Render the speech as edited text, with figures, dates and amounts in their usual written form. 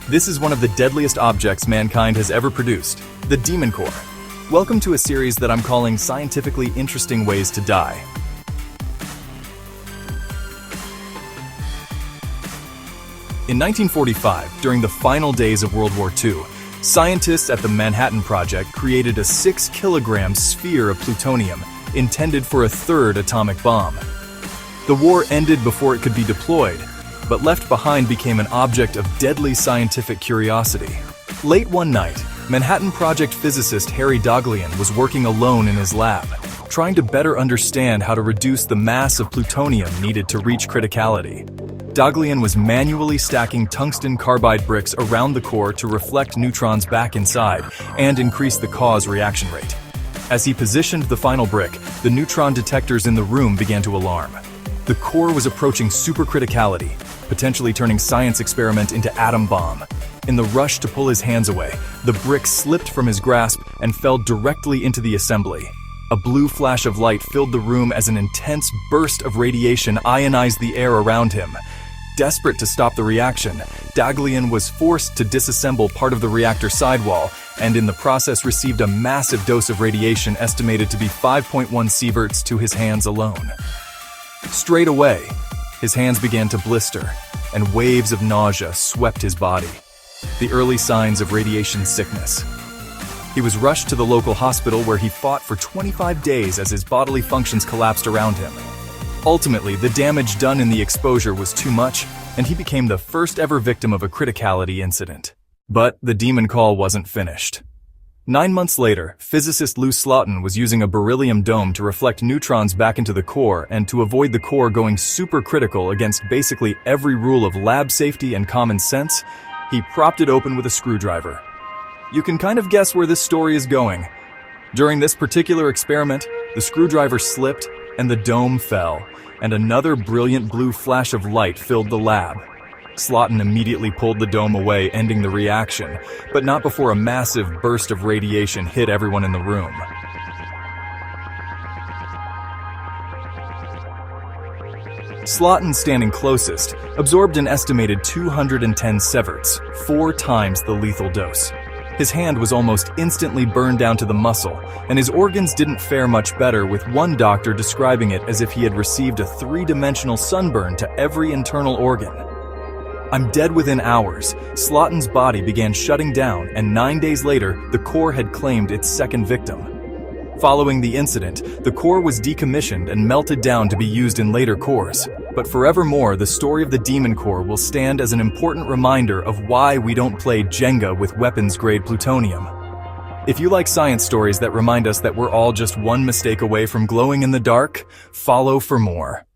This is one of the deadliest objects mankind has ever produced, the Demon Core. Welcome to a series that I'm calling Scientifically Interesting Ways to Die. In 1945, during the final days of World War II, scientists at the Manhattan Project created a 6-kilogram sphere of plutonium intended for a third atomic bomb. The war ended before it could be deployed, but left behind became an object of deadly scientific curiosity. Late one night, Manhattan Project physicist Daghlian was working alone in his lab, trying to better understand how to reduce the mass of plutonium needed to reach criticality. Daghlian was manually stacking tungsten carbide bricks around the core to reflect neutrons back inside and increase the cause reaction rate. As he positioned the final brick, the neutron detectors in the room began to alarm. The core was approaching supercriticality, potentially turning science experiment into atom bomb. In the rush to pull his hands away, the brick slipped from his grasp and fell directly into the assembly. A blue flash of light filled the room as an intense burst of radiation ionized the air around him. Desperate to stop the reaction, Daghlian was forced to disassemble part of the reactor sidewall and in the process received a massive dose of radiation estimated to be 5.1 sieverts to his hands alone. Straight away, his hands began to blister, and waves of nausea swept his body. The early signs of radiation sickness. He was rushed to the local hospital where he fought for 25 days as his bodily functions collapsed around him. Ultimately, the damage done in the exposure was too much, and he became the first ever victim of a criticality incident. But the demon call wasn't finished. 9 months later, physicist Slotin was using a beryllium dome to reflect neutrons back into the core and to avoid the core going supercritical against basically every rule of lab safety and common sense, he propped it open with a screwdriver. You can kind of guess where this story is going. During this particular experiment, the screwdriver slipped and the dome fell, and another brilliant blue flash of light filled the lab. Slotin immediately pulled the dome away, ending the reaction, but not before a massive burst of radiation hit everyone in the room. Slotin, standing closest, absorbed an estimated 210 sieverts, 4 times the lethal dose. His hand was almost instantly burned down to the muscle, and his organs didn't fare much better, with one doctor describing it as if he had received a 3-dimensional sunburn to every internal organ. "I'm dead within hours." Slotin's body began shutting down, and 9 days later, the core had claimed its second victim. Following the incident, the core was decommissioned and melted down to be used in later cores. But forevermore, the story of the Demon Core will stand as an important reminder of why we don't play Jenga with weapons-grade plutonium. If you like science stories that remind us that we're all just one mistake away from glowing in the dark, follow for more.